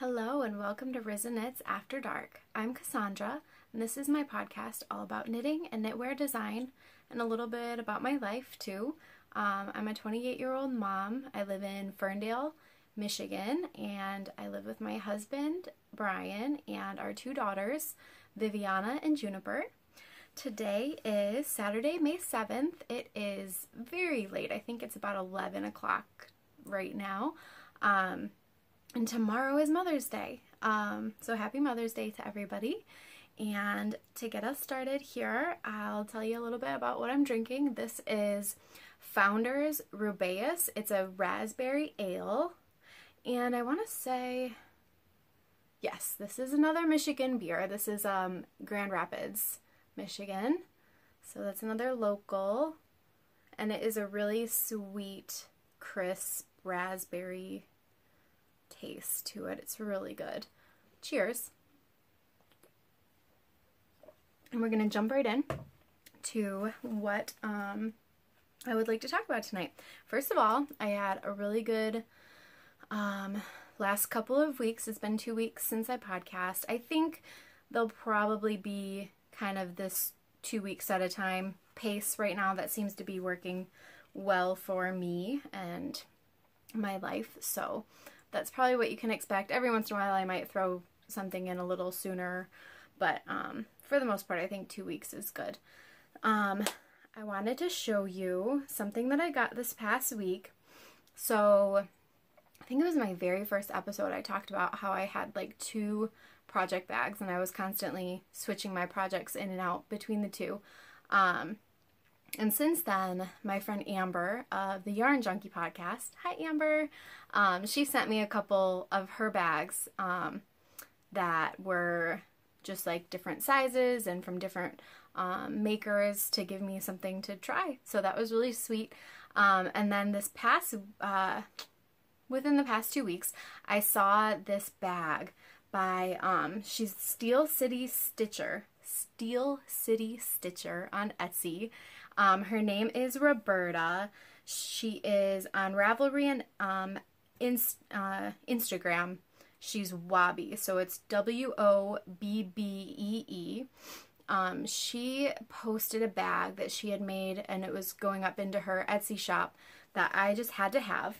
Hello and welcome to Rizzaknits After Dark. I'm Cassandra, and this is my podcast all about knitting and knitwear design and a little bit about my life too. I'm a 28-year-old mom. I live in Ferndale, Michigan, and I live with my husband, Brian, and our two daughters, Viviana and Juniper. Today is Saturday, May 7th. It is very late. I think it's about 11 o'clock right now. And tomorrow is Mother's Day. So happy Mother's Day to everybody. And to get us started here, I'll tell you a little bit about what I'm drinking. This is Founders Rubaeus. It's a raspberry ale. And I want to say, yes, this is another Michigan beer. This is Grand Rapids, Michigan. So that's another local. And it is a really sweet, crisp raspberry taste to it. It's really good. Cheers. And we're going to jump right in to what I would like to talk about tonight. First of all, I had a really good last couple of weeks. It's been 2 weeks since I podcast. I think there'll probably be kind of this 2 weeks at a time pace right now that seems to be working well for me and my life. So that's probably what you can expect. Every once in a while I might throw something in a little sooner, but for the most part I think 2 weeks is good. I wanted to show you something that I got this past week. So I think it was my very first episode. I talked about how I had like 2 project bags and I was constantly switching my projects in and out between the two. And since then, my friend Amber of the Yarn Junkie podcast, hi Amber, she sent me a couple of her bags that were just like different sizes and from different makers to give me something to try. So that was really sweet. And then this past, within the past 2 weeks, I saw this bag by, she's Steel City Stitcher on Etsy. Her name is Roberta. She is on Ravelry and Instagram. She's Wobby, so it's WOBBEE. She posted a bag that she had made and it was going up into her Etsy shop that I just had to have.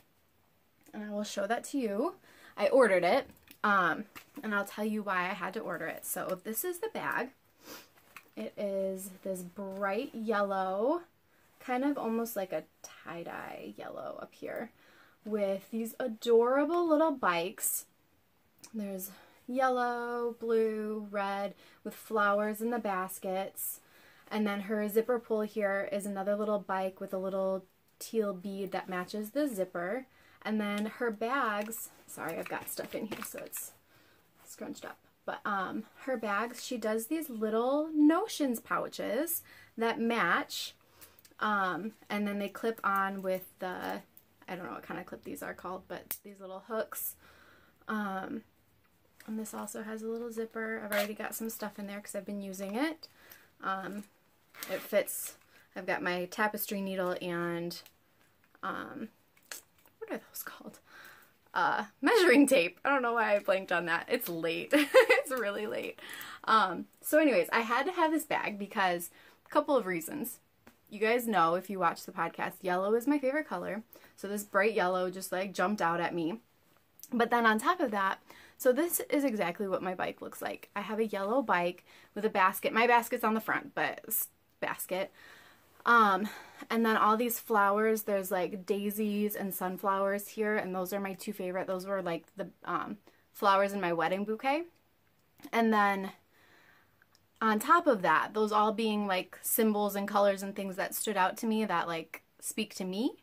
And I will show that to you. I ordered it, and I'll tell you why I had to order it. So this is the bag. It is this bright yellow, kind of almost like a tie-dye yellow up here, with these adorable little bikes. There's yellow, blue, red, with flowers in the baskets. And then her zipper pull here is another little bike with a little teal bead that matches the zipper. And then her bags, sorry, I've got stuff in here so it's scrunched up. But her bags, she does these little notions pouches that match, and then they clip on with the, I don't know what kind of clip these are called, but these little hooks. And this also has a little zipper. I've already got some stuff in there because I've been using it. It fits. I've got my tapestry needle and, what are those called? Measuring tape. I don't know why I blanked on that. It's late. It's really late. So anyways, I had to have this bag because a couple of reasons. You guys know, if you watch the podcast, yellow is my favorite color. So this bright yellow just like jumped out at me. But then on top of that, so this is exactly what my bike looks like. I have a yellow bike with a basket. My basket's on the front, but it's basket. And then all these flowers, there's like daisies and sunflowers here, and those are my 2 favorite. Those were like the flowers in my wedding bouquet. And then on top of that, those all being like symbols and colors and things that stood out to me that like speak to me.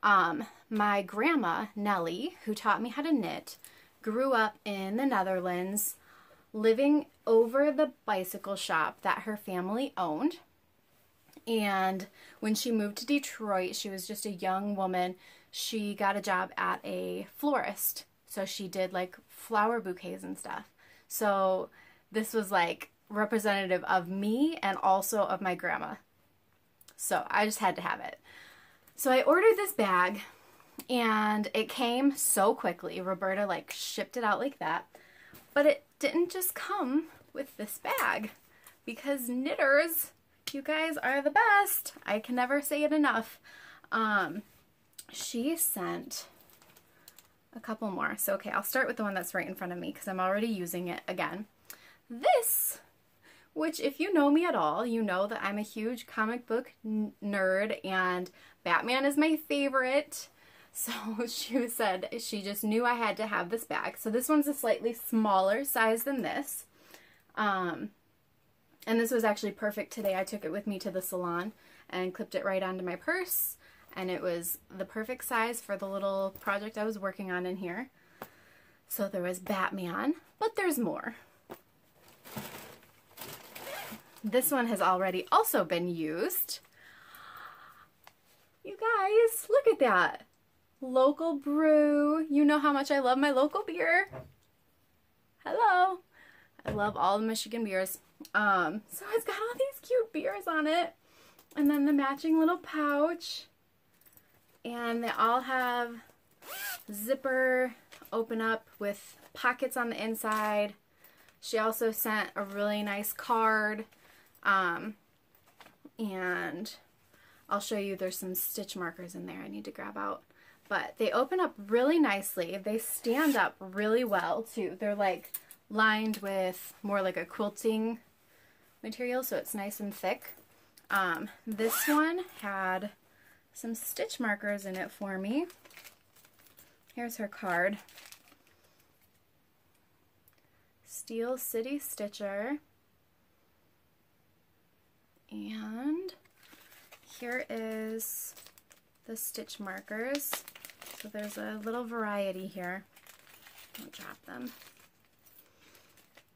My grandma, Nellie, who taught me how to knit, grew up in the Netherlands, living over the bicycle shop that her family owned. And when she moved to Detroit, she was just a young woman. She got a job at a florist. So she did like flower bouquets and stuff. So this was like representative of me and also of my grandma. So I just had to have it. So I ordered this bag and it came so quickly. Roberta like shipped it out like that. But it didn't just come with this bag, because knitters, you guys are the best. I can never say it enough. She sent a couple more. So, okay, I'll start with the one that's right in front of me because I'm already using it again. This, which if you know me at all, you know that I'm a huge comic book nerd and Batman is my favorite. So she said she just knew I had to have this bag. So this one's a slightly smaller size than this. And this was actually perfect today. I took it with me to the salon and clipped it right onto my purse. And it was the perfect size for the little project I was working on in here. So there was Batman, but there's more. This one has already also been used. You guys, look at that. Local brew. You know how much I love my local beer. Hello. I love all the Michigan beers. So it's got all these cute beers on it. And then the matching little pouch. And they all have zipper open up with pockets on the inside. She also sent a really nice card. And I'll show you, there's some stitch markers in there I need to grab out. But they open up really nicely. They stand up really well too. They're like lined with more like a quilting material, so it's nice and thick. This one had some stitch markers in it for me. Here's her card. Steel City Stitcher. And here is the stitch markers. So there's a little variety here. Don't drop them.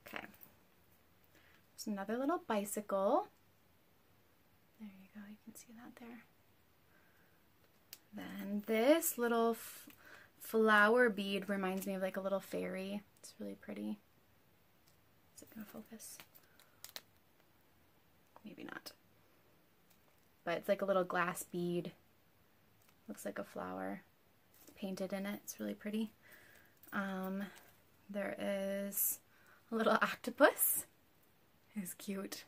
Okay. There's another little bicycle. There you go, you can see that there. Then this little flower bead reminds me of like a little fairy. It's really pretty. Is it gonna focus? Maybe not. But it's like a little glass bead. Looks like a flower. It's painted in it. It's really pretty. There is a little octopus. It's cute.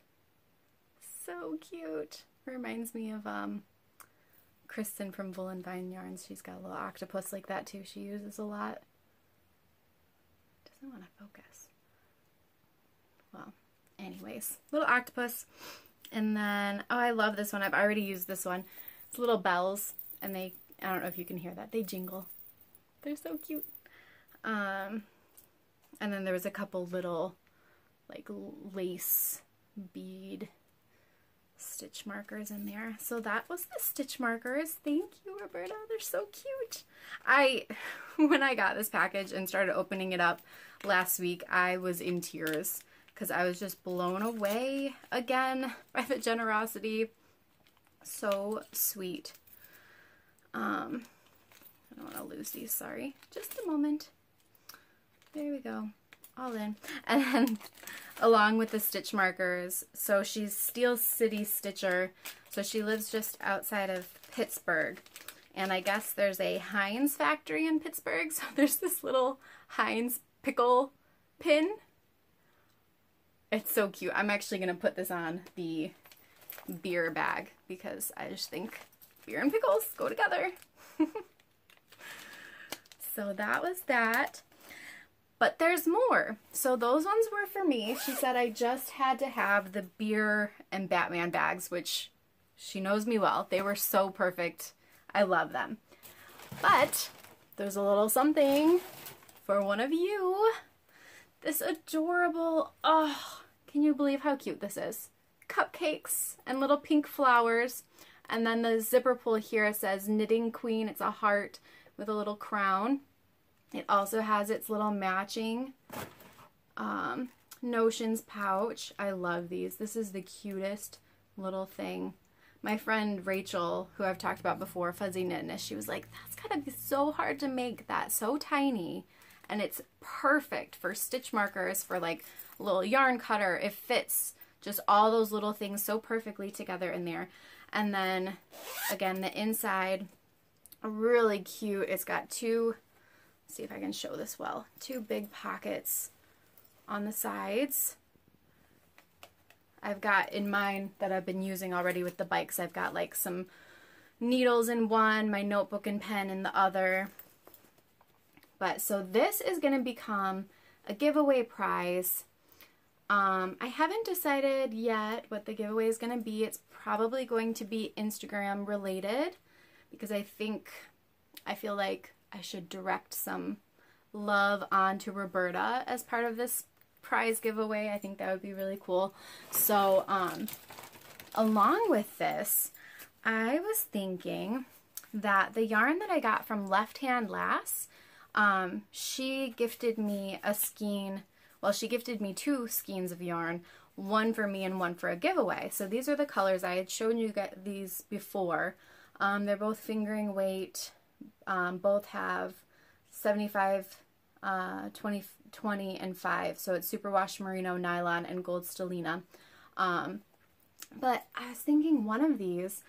So cute. Reminds me of Kristen from Wool and Vine Yarns. She's got a little octopus like that too. She uses a lot. Doesn't want to focus. Well, anyways, little octopus. And then, oh, I love this one. I've already used this one. It's little bells, and they, I don't know if you can hear that, they jingle. They're so cute. And then there was a couple little, like, lace bead stitch markers in there. So that was the stitch markers. Thank you, Roberta. They're so cute. When I got this package and started opening it up last week, I was in tears because I was just blown away again by the generosity. So sweet. I don't want to lose these, sorry. Just a moment. There we go. All in. And then along with the stitch markers, so she's Steel City Stitcher, so she lives just outside of Pittsburgh. And I guess there's a Heinz factory in Pittsburgh, so there's this little Heinz pickle pin. It's so cute. I'm actually going to put this on the beer bag because I just think beer and pickles go together. So that was that. But there's more. So those ones were for me. She said I just had to have the beer and Batman bags, which she knows me well. They were so perfect. I love them. But there's a little something for one of you. This adorable, oh, can you believe how cute this is? Cupcakes and little pink flowers. And then the zipper pull here says Knitting Queen. It's a heart with a little crown. It also has its little matching notions pouch. I love these. This is the cutest little thing. My friend Rachel, who I've talked about before, Fuzzy Knitness, she was like, that's gotta be so hard to make that so tiny. And it's perfect for stitch markers, for like a little yarn cutter. It fits just all those little things so perfectly together in there. And then again, the inside, really cute. It's got two, let's see if I can show this well, two big pockets on the sides. I've got in mine that I've been using already with the bikes, I've got like some needles in one, my notebook and pen in the other. But so this is going to become a giveaway prize. I haven't decided yet what the giveaway is going to be. It's probably going to be Instagram related because I feel like I should direct some love onto Roberta as part of this prize giveaway. I think that would be really cool. So along with this, I was thinking that the yarn that I got from Left Hand Lass, she gifted me a skein. Well, she gifted me 2 skeins of yarn, one for me and one for a giveaway. So these are the colors. I had shown you these before. They're both fingering weight. Both have 75, 20, 20, and 5. So it's superwash merino, nylon, and gold stellina. But I was thinking one of these,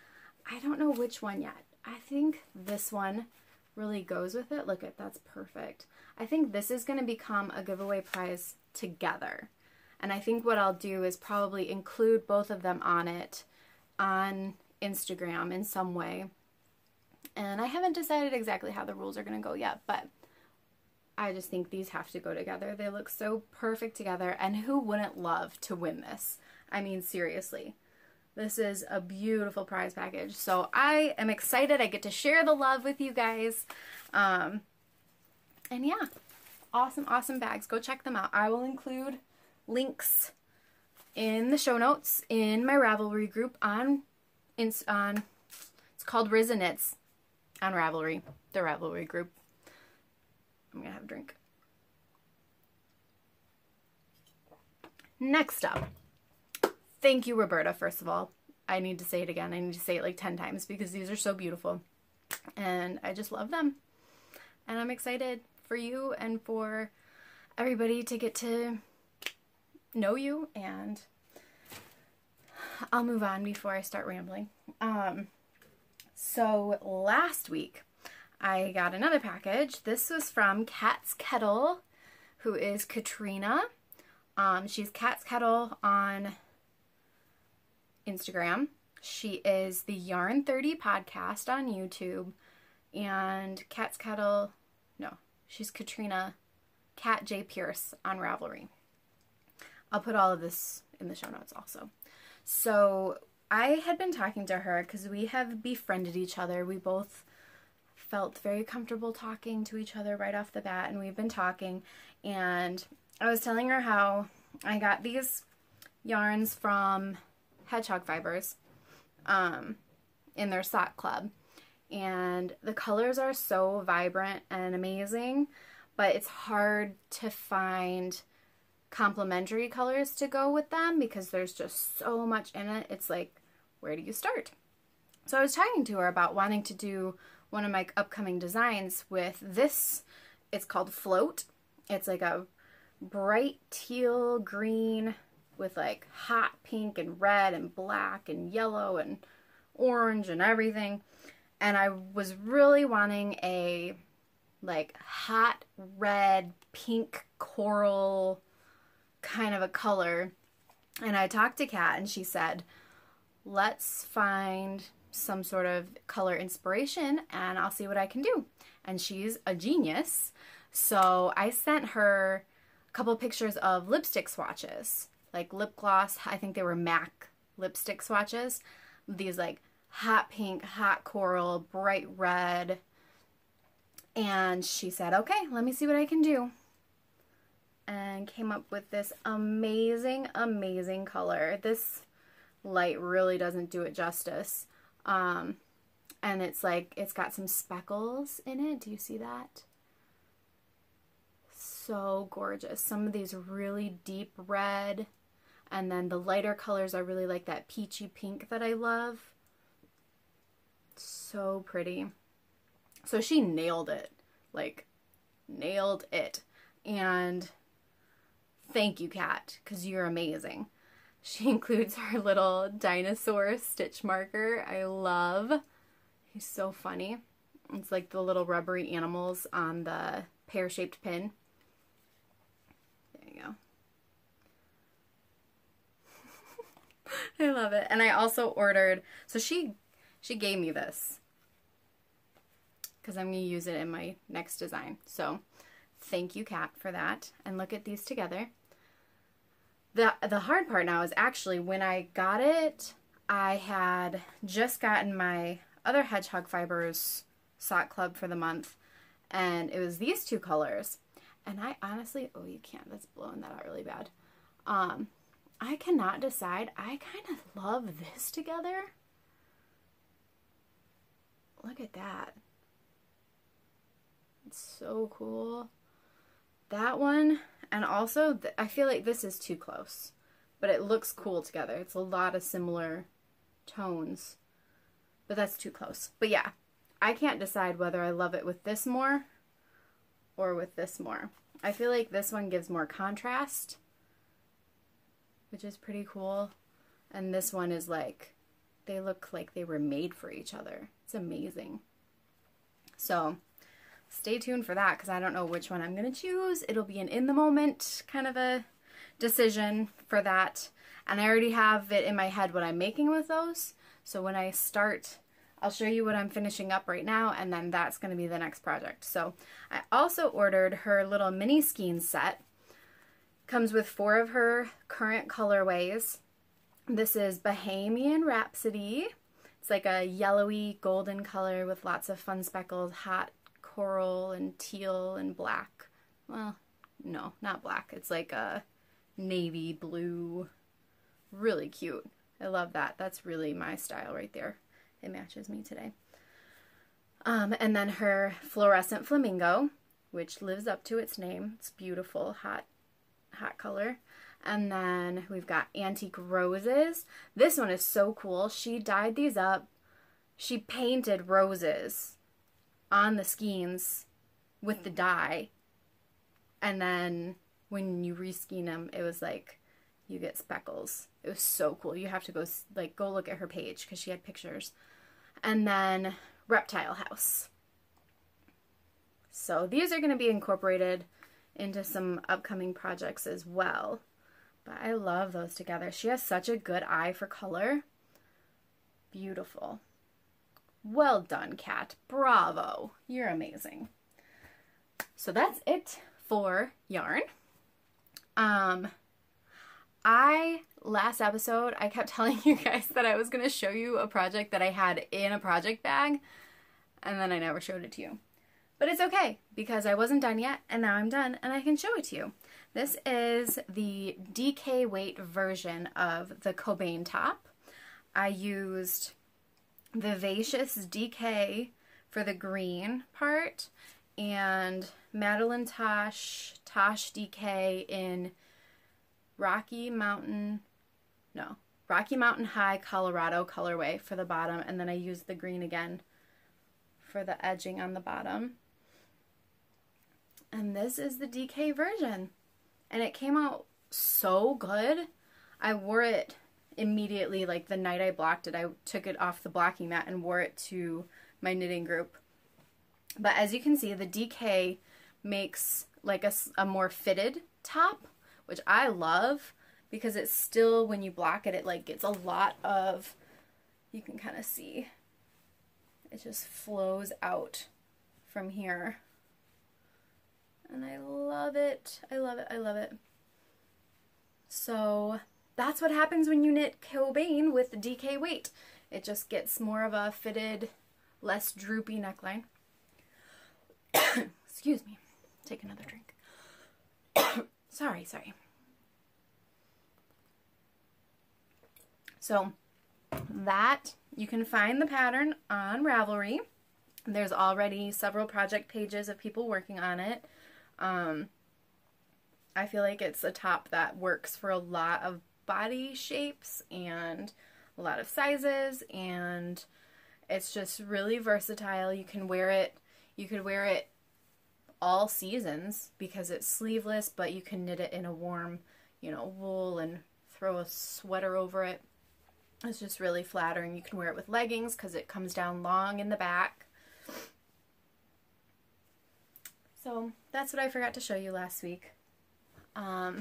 I don't know which one yet. I think this one really goes with it. Look at, that's perfect. I think this is going to become a giveaway prize together. And I think what I'll do is probably include both of them on it on Instagram in some way. And I haven't decided exactly how the rules are going to go yet, but I just think these have to go together. They look so perfect together, and who wouldn't love to win this? I mean, seriously. This is a beautiful prize package. So I am excited. I get to share the love with you guys. And yeah, awesome, awesome bags. Go check them out. I will include links in the show notes in my Ravelry group it's called Rizzaknits on Ravelry, the Ravelry group. I'm going to have a drink. Next up. Thank you, Roberta, first of all. I need to say it again. I need to say it like 10 times because these are so beautiful. And I just love them. And I'm excited for you and for everybody to get to know you. And I'll move on before I start rambling. So last week, I got another package. This was from Cat's Kettle, who is Katrina. She's Cat's Kettle on Instagram. She is the Yarn 30 podcast on YouTube, and Cat's Kettle, no, she's Katrina, Cat J. Pierce on Ravelry. I'll put all of this in the show notes also. So I had been talking to her because we have befriended each other. We both felt very comfortable talking to each other right off the bat, and we've been talking, and I was telling her how I got these yarns from Hedgehog Fibers in their sock club, and the colors are so vibrant and amazing, but it's hard to find complementary colors to go with them because there's just so much in it. It's like, where do you start? So I was talking to her about wanting to do one of my upcoming designs with this. It's called Float. It's like a bright teal green with like hot pink and red and black and yellow and orange and everything. And I was really wanting a like hot red pink coral kind of a color. And I talked to Kat and she said, let's find some sort of color inspiration and I'll see what I can do. And she's a genius. So I sent her a couple pictures of lipstick swatches, like lip gloss. I think they were MAC lipstick swatches. These like hot pink, hot coral, bright red. And she said, okay, let me see what I can do. And came up with this amazing, amazing color. This light really doesn't do it justice. And it's like, it's got some speckles in it. Do you see that? So gorgeous. Some of these really deep red. And then the lighter colors are really like that peachy pink that I love. So pretty. So she nailed it. Like, nailed it. And thank you, Kat, because you're amazing. She includes her little dinosaur stitch marker. I love. He's so funny. It's like the little rubbery animals on the pear-shaped pin. There you go. I love it. And I also ordered, so she gave me this because I'm going to use it in my next design. So thank you, Kat, for that. And look at these together. The hard part now is actually when I got it, I had just gotten my other Hedgehog Fibers sock club for the month, and it was these two colors. And I honestly, oh, you can't, that's blowing that out really bad. I cannot decide. I kind of love this together. Look at that. It's so cool. That one, and also I feel like this is too close, but it looks cool together. It's a lot of similar tones, but that's too close. But yeah, I can't decide whether I love it with this more or with this more. I feel like this one gives more contrast, which is pretty cool. And this one is like, they look like they were made for each other. It's amazing. So stay tuned for that because I don't know which one I'm going to choose. It'll be an in the moment kind of a decision for that. And I already have it in my head what I'm making with those. So when I start, I'll show you what I'm finishing up right now, and then that's going to be the next project. So I also ordered her little mini skein set. Comes with 4 of her current colorways. This is Bahamian Rhapsody. It's like a yellowy golden color with lots of fun speckled hot coral and teal and black. Well, no, not black. It's like a navy blue. Really cute. I love that. That's really my style right there. It matches me today. And then her fluorescent flamingo, which lives up to its name. It's beautiful, hot color. And then we've got antique roses. This one is so cool. She dyed these up. She painted roses on the skeins with the dye. And then when you reskein them, it was like you get speckles. It was so cool. You have to go look at her page because she had pictures. And then Reptile House. So these are going to be incorporated into some upcoming projects as well. But I love those together. She has such a good eye for color. Beautiful. Well done, Kat. Bravo. You're amazing. So that's it for yarn. Last episode, I kept telling you guys that I was going to show you a project that I had in a project bag, and then I never showed it to you. But it's okay, because I wasn't done yet, and now I'm done, and I can show it to you. This is the DK weight version of the Cobain top. I used Vivacious DK for the green part, and Madeline Tosh DK in Rocky Mountain High Colorado colorway for the bottom, and then I used the green again for the edging on the bottom. And this is the DK version, and it came out so good. I wore it immediately, like the night I blocked it. I took it off the blocking mat and wore it to my knitting group. But as you can see, the DK makes like a more fitted top, which I love because it's still, when you block it, it like gets a lot of, you can kind of see, it just flows out from here. And I love it. I love it. I love it. So that's what happens when you knit Cobain with the DK weight. It just gets more of a fitted, less droopy neckline. Excuse me. Take another drink. Sorry. So that, you can find the pattern on Ravelry. There's already several project pages of people working on it. I feel like it's a top that works for a lot of body shapes and a lot of sizes, and it's just really versatile. You can wear it, you could wear it all seasons because it's sleeveless, but you can knit it in a warm, wool and throw a sweater over it. It's just really flattering. You can wear it with leggings because it comes down long in the back. So that's what I forgot to show you last week. I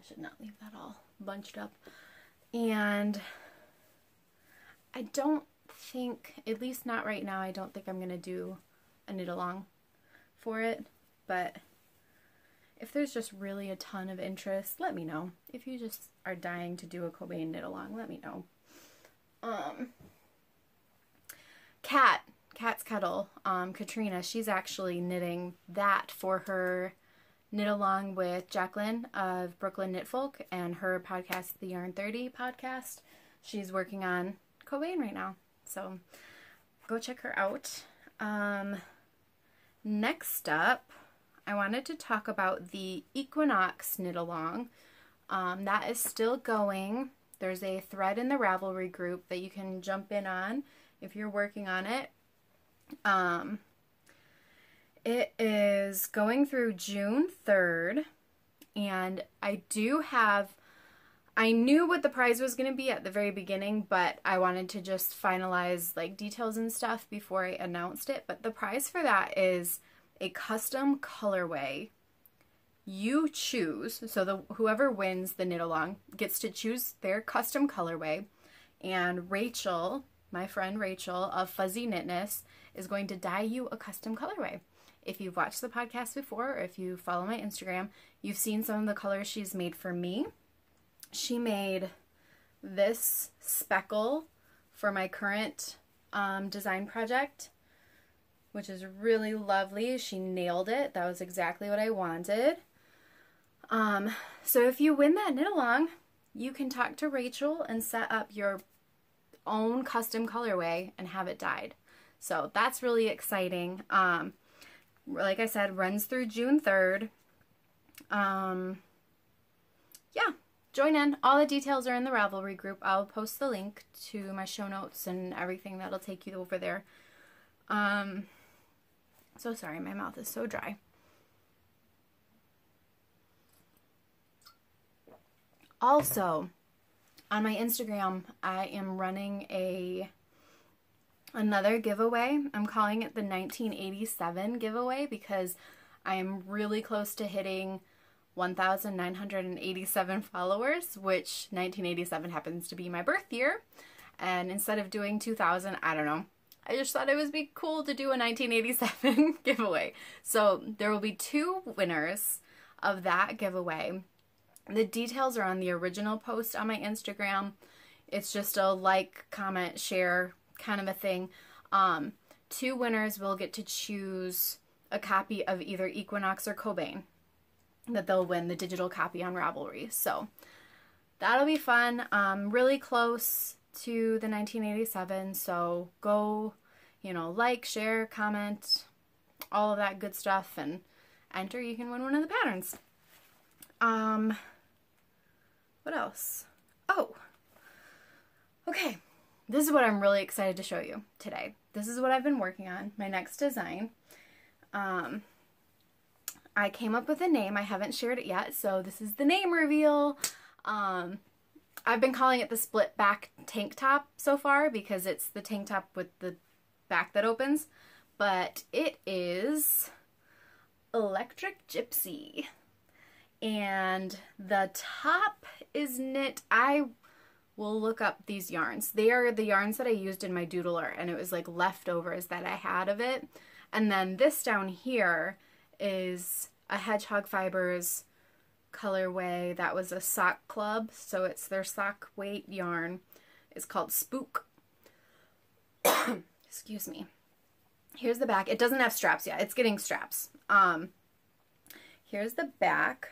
should not leave that all bunched up. And I don't think, at least not right now, I don't think I'm going to do a knit along for it, but if there's just really a ton of interest, let me know. If you just are dying to do a Cobain knit along, let me know. Cat's Kettle, Katrina, she's actually knitting that for her knit along with Jacqueline of Brooklyn Knit Folk and her podcast, the Yarn 30 podcast. She's working on Cobain right now, so go check her out. Next up, I wanted to talk about the Equinox knit along. That is still going. There's a thread in the Ravelry group that you can jump in on if you're working on it. It is going through June 3rd, and I knew what the prize was going to be at the very beginning, but I wanted to just finalize like details and stuff before I announced it. But the prize for that is a custom colorway. You choose, so whoever wins the knit along gets to choose their custom colorway, and Rachel, my friend Rachel of Fuzzy Knitness, is going to dye you a custom colorway. If you've watched the podcast before, or if you follow my Instagram, you've seen some of the colors she's made for me. She made this speckle for my current design project, which is really lovely. She nailed it. That was exactly what I wanted. So if you win that knit along, you can talk to Rachel and set up your own custom colorway and have it dyed. So that's really exciting. Like I said, runs through June 3rd. Yeah, join in. All the details are in the Ravelry group. I'll post the link to my show notes and everything that'll take you over there. So sorry, my mouth is so dry. Also, on my Instagram, I am running another giveaway. I'm calling it the 1987 giveaway because I am really close to hitting 1,987 followers, which 1987 happens to be my birth year. And instead of doing 2,000, I don't know, I just thought it would be cool to do a 1987 giveaway. So there will be 2 winners of that giveaway. The details are on the original post on my Instagram. It's just a like, comment, share kind of a thing. 2 winners will get to choose a copy of either Equinox or Cobain that they'll win the digital copy on Ravelry. So that'll be fun. Really close to the 1987, so go, like, share, comment, all of that good stuff, and enter. You can win one of the patterns. What else? Oh, okay. This is what I'm really excited to show you today. This is what I've been working on, my next design. I came up with a name. I haven't shared it yet, so this is the name reveal. I've been calling it the split back tank top so far because it's the tank top with the back that opens, but it is Electric Gypsy. And the top is knit. I will look up these yarns. They are the yarns that I used in my doodler, and it was like leftovers that I had of it. And then this down here is a Hedgehog Fibers colorway that was a sock club, so it's their sock weight yarn. It's called Spook. Excuse me. Here's the back. It doesn't have straps yet. It's getting straps. Here's the back.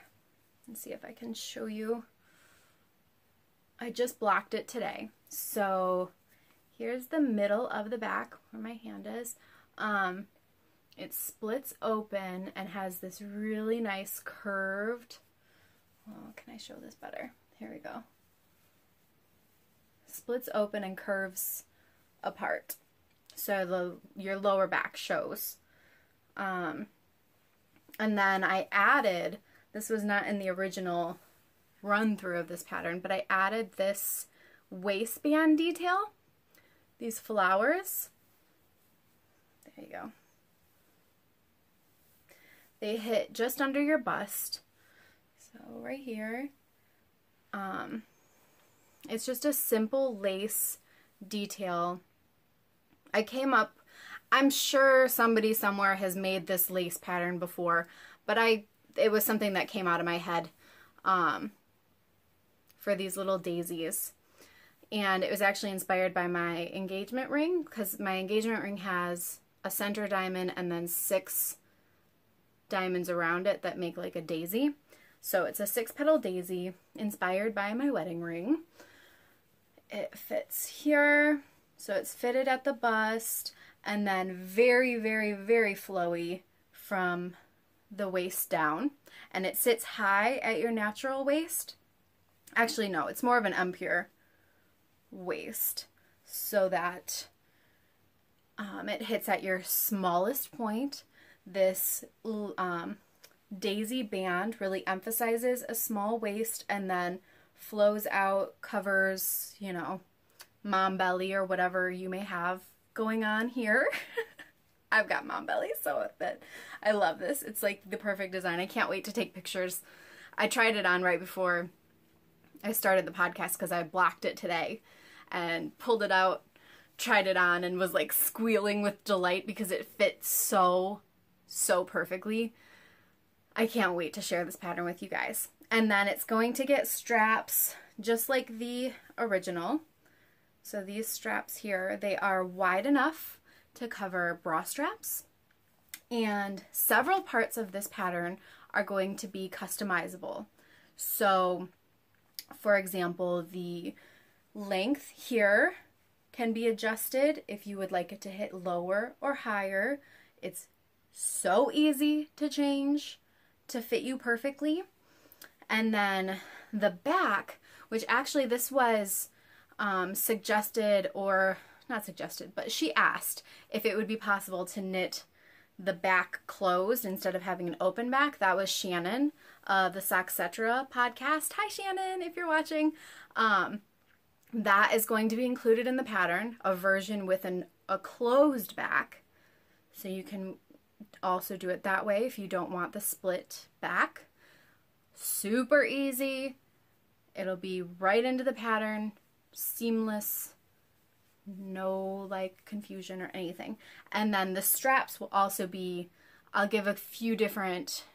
Let's see if I can show you. I just blocked it today. So here's the middle of the back where my hand is. It splits open and has this really nice curved, oh, can I show this better? Here we go. Splits open and curves apart. So your lower back shows. And then I added, this was not in the original run through of this pattern, but I added this waistband detail, these flowers. There you go. They hit just under your bust, so right here. It's just a simple lace detail. I'm sure somebody somewhere has made this lace pattern before, but it was something that came out of my head for these little daisies. And it was actually inspired by my engagement ring, because my engagement ring has a center diamond and then 6 diamonds around it that make like a daisy. So it's a 6-petal daisy inspired by my wedding ring. It fits here, so it's fitted at the bust, and then very, very, very flowy from the waist down. And it sits high at your natural waist. Actually, no, it's more of an empure waist, so that it hits at your smallest point. This daisy band really emphasizes a small waist and then flows out, covers, you know, mom belly or whatever you may have going on here. I've got mom belly, so I love this. It's like the perfect design. I can't wait to take pictures. I tried it on right before I started the podcast because I blocked it today and pulled it out, tried it on, and was like squealing with delight because it fits so perfectly. I can't wait to share this pattern with you guys. And then it's going to get straps just like the original. So these straps here, they are wide enough to cover bra straps. And several parts of this pattern are going to be customizable. So, for example, the length here can be adjusted if you would like it to hit lower or higher. It's so easy to change to fit you perfectly. And then the back, which actually this was suggested, or not suggested, but she asked if it would be possible to knit the back closed instead of having an open back. That was Shannon of the Sockcetra podcast. Hi Shannon, if you're watching. That is going to be included in the pattern, a version with a closed back. So you can also do it that way if you don't want the split back. Super easy. It'll be right into the pattern, seamless, no like confusion or anything. And then the straps will also be, I'll give a few different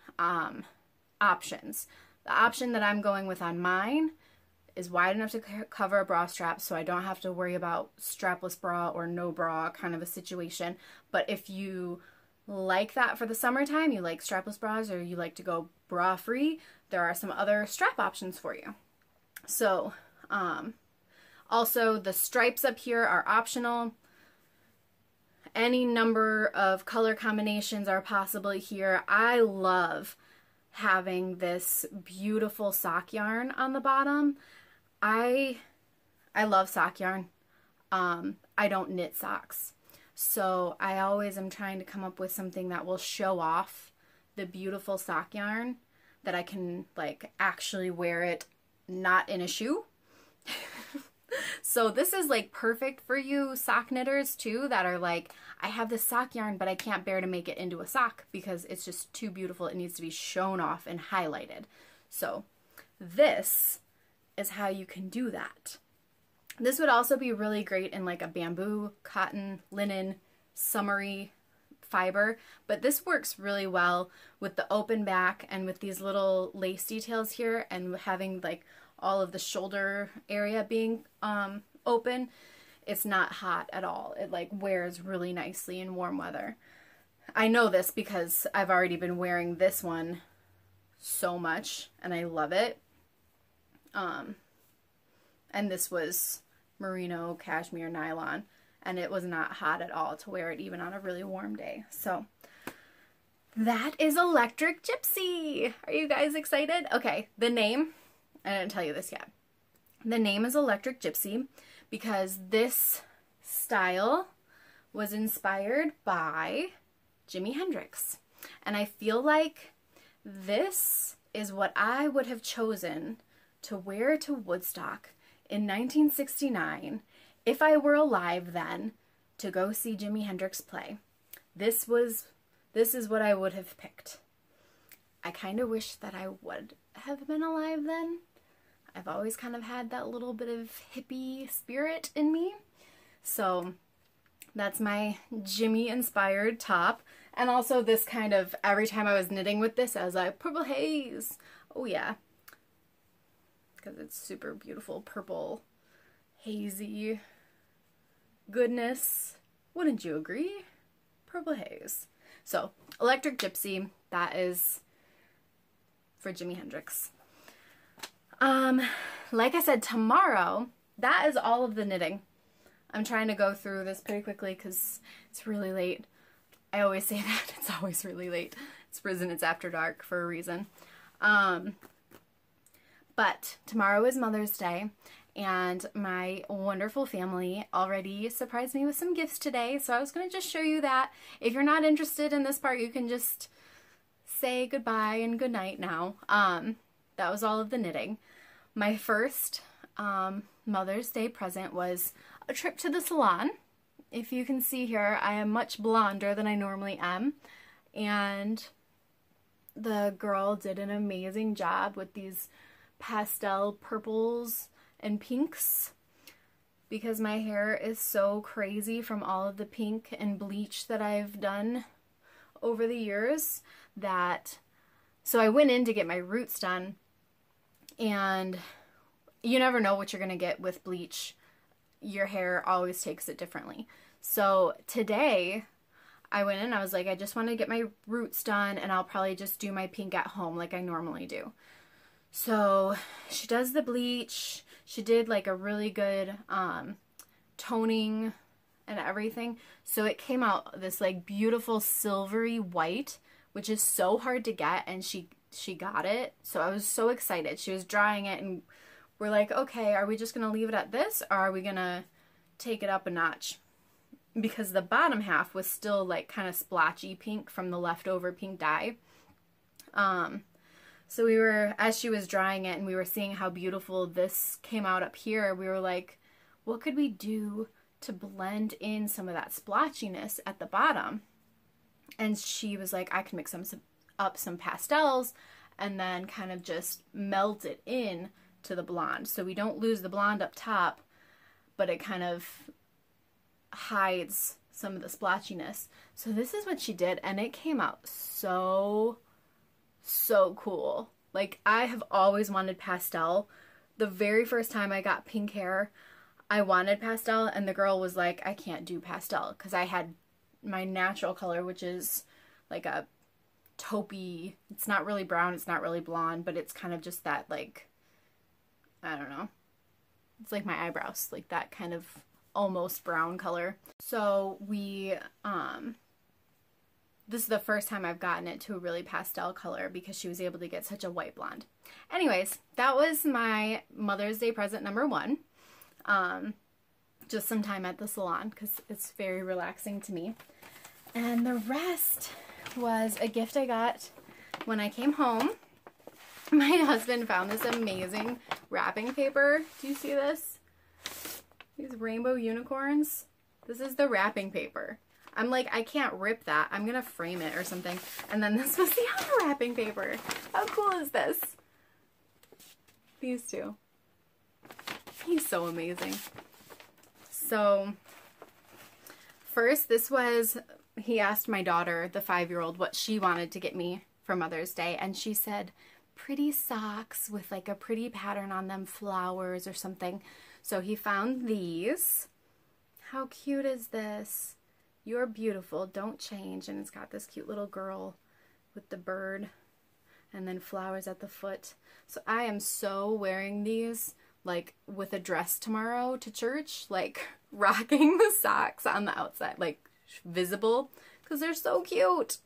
options. The option that I'm going with on mine is wide enough to cover a bra strap, so I don't have to worry about strapless bra or no bra kind of a situation. But if you like that for the summertime, you like strapless bras, or you like to go bra free, there are some other strap options for you. So also the stripes up here are optional. Any number of color combinations are possible here. I love having this beautiful sock yarn on the bottom. I love sock yarn. I don't knit socks. So I always am trying to come up with something that will show off the beautiful sock yarn, that I can like actually wear it not in a shoe. So this is like perfect for you sock knitters too, that are like, I have this sock yarn but I can't bear to make it into a sock because it's just too beautiful. It needs to be shown off and highlighted. So this is how you can do that. This would also be really great in like a bamboo, cotton, linen, summery fiber, but this works really well with the open back and with these little lace details here, and having like all of the shoulder area being open. It's not hot at all. It like wears really nicely in warm weather. I know this because I've already been wearing this one so much and I love it. And this was merino cashmere nylon, and it was not hot at all to wear it even on a really warm day. So that is Electric Gypsy. Are you guys excited? Okay, the name, I didn't tell you this yet. The name is Electric Gypsy because this style was inspired by Jimi Hendrix. And I feel like this is what I would have chosen to wear to Woodstock in 1969 if I were alive then to go see Jimi Hendrix play. This is what I would have picked. I kind of wish that I would have been alive then. I've always kind of had that little bit of hippie spirit in me. So that's my Jimmy inspired top. And also this kind of, every time I was knitting with this, I was like, purple haze. Oh yeah. Because it's super beautiful, purple, hazy goodness. Wouldn't you agree? Purple haze. So, Electric Gypsy, that is for Jimi Hendrix. Like I said, tomorrow, that is all of the knitting. I'm trying to go through this pretty quickly because it's really late. I always say that. It's always really late. It's Rizzaknits After Dark for a reason. But tomorrow is Mother's Day, and my wonderful family already surprised me with some gifts today, so I was going to just show you that. If you're not interested in this part, you can just say goodbye and goodnight now. That was all of the knitting. My first Mother's Day present was a trip to the salon. If you can see here, I am much blonder than I normally am, and the girl did an amazing job with these pastel purples and pinks, because my hair is so crazy from all of the pink and bleach that I've done over the years that, so I went in to get my roots done, and you never know what you're gonna get with bleach. Your hair always takes it differently. So today I went in, I was like, I just want to get my roots done, and I'll probably just do my pink at home like I normally do. So she does the bleach. She did like a really good toning and everything. So it came out this like beautiful silvery white, which is so hard to get, and she got it. So I was so excited. She was drying it, and we're like, okay, are we just going to leave it at this, or are we going to take it up a notch? Because the bottom half was still like kind of splotchy pink from the leftover pink dye. So we were, as she was drying it and we were seeing how beautiful this came out up here, we were like, what could we do to blend in some of that splotchiness at the bottom? And she was like, I can mix up some pastels and then kind of just melt it in to the blonde. So we don't lose the blonde up top, but it kind of hides some of the splotchiness. So this is what she did, and it came out so cool. Like, I have always wanted pastel. The very first time I got pink hair, I wanted pastel, and the girl was like, I can't do pastel, because I had my natural color, which is like a taupey, it's not really brown, it's not really blonde, but it's kind of just that, like, I don't know, it's like my eyebrows, like that kind of almost brown color. So we, this is the first time I've gotten it to a really pastel color, because she was able to get such a white blonde. Anyways, that was my Mother's Day present number one. Just some time at the salon, because it's very relaxing to me. And the rest was a gift I got when I came home. My husband found this amazing wrapping paper. Do you see this? These rainbow unicorns. This is the wrapping paper. I'm like, I can't rip that. I'm gonna frame it or something. And then this was the other wrapping paper. How cool is this? These two. He's so amazing. So, first, this was, he asked my daughter, the 5-year-old, what she wanted to get me for Mother's Day. And she said, pretty socks with like a pretty pattern on them, flowers or something. So he found these. How cute is this? You're beautiful, don't change. And it's got this cute little girl with the bird and then flowers at the foot. So I am so wearing these like with a dress tomorrow to church, like rocking the socks on the outside, like visible, because they're so cute.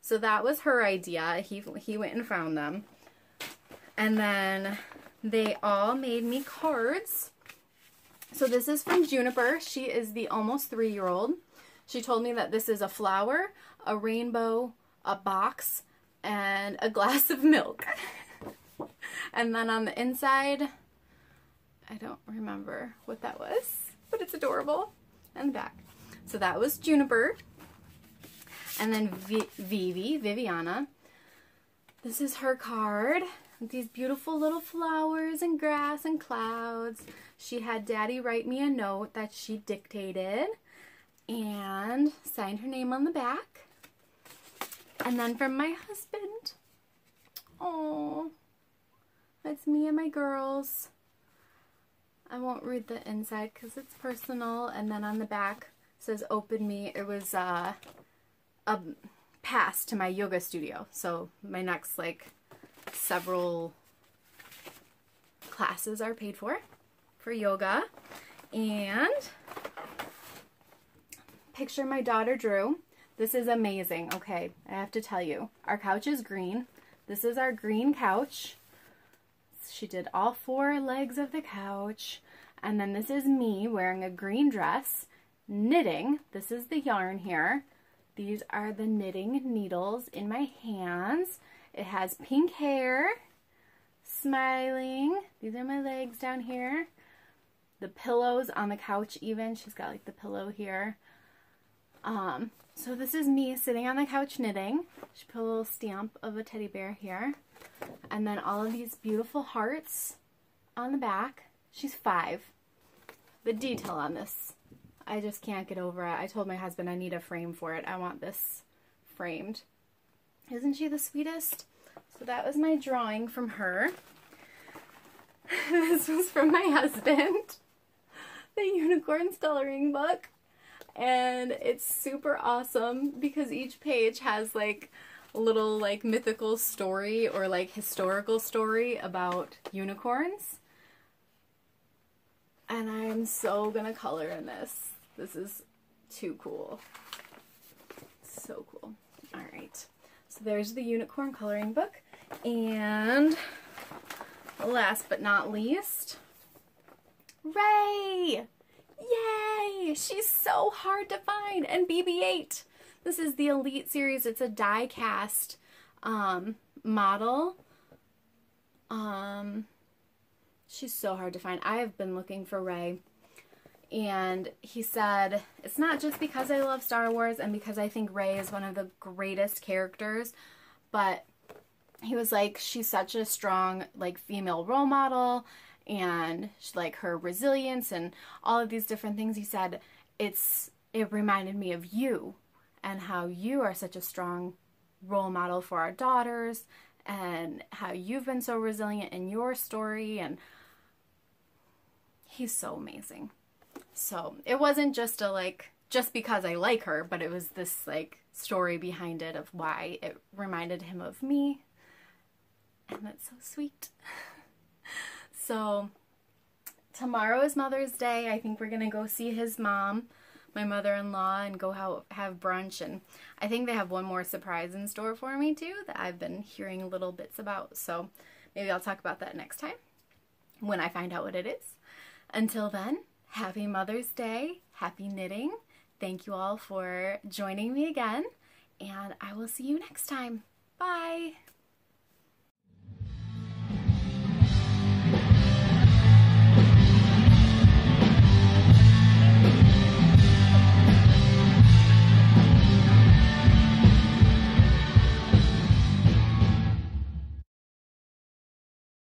So that was her idea. He went and found them. And then they all made me cards. So this is from Juniper. She is the almost 3-year-old. She told me that this is a flower, a rainbow, a box, and a glass of milk. And then on the inside, I don't remember what that was, but it's adorable. And the back. So that was Juniper. And then Viviana. This is her card. with these beautiful little flowers and grass and clouds. She had Daddy write me a note that she dictated and signed her name on the back. And then from my husband, oh, that's me and my girls. I won't read the inside because it's personal. And then on the back says open me. It was a pass to my yoga studio. So my next several classes are paid for yoga. And picture my daughter Drew. This is amazing. Okay, I have to tell you, our couch is green. This is our green couch. She did all 4 legs of the couch. And then this is me wearing a green dress, knitting. This is the yarn here. These are the knitting needles in my hands. It has pink hair, smiling. These are my legs down here. The pillows on the couch even. She's got the pillow here. So this is me sitting on the couch knitting. She put a little stamp of a teddy bear here. And then all of these beautiful hearts on the back. She's 5. The detail on this, I just can't get over it. I told my husband I need a frame for it. I want this framed. Isn't she the sweetest? So that was my drawing from her. This was from my husband. The Unicorns coloring book. And it's super awesome because each page has a little mythical story or historical story about unicorns. And I am so gonna color in this. This is too cool. So cool. Alright. So there's the unicorn coloring book. And last but not least, Ray! Yay! She's so hard to find. And BB-8. This is the Elite series. It's a die cast model. She's so hard to find. I have been looking for Ray. And he said, it's not just because I love Star Wars and because I think Ray is one of the greatest characters, but he was like, she's such a strong female role model, and her resilience and all of these different things. He said, it reminded me of you and how you are such a strong role model for our daughters and how you've been so resilient in your story. And he's so amazing. So it wasn't just just because I like her, but it was this story behind it of why it reminded him of me. And that's so sweet. So tomorrow is Mother's Day. I think we're going to go see his mom, my mother-in-law, and go have brunch. And I think they have one more surprise in store for me too that I've been hearing little bits about. So maybe I'll talk about that next time when I find out what it is. Until then, happy Mother's Day, happy knitting. Thank you all for joining me again, and I will see you next time. Bye!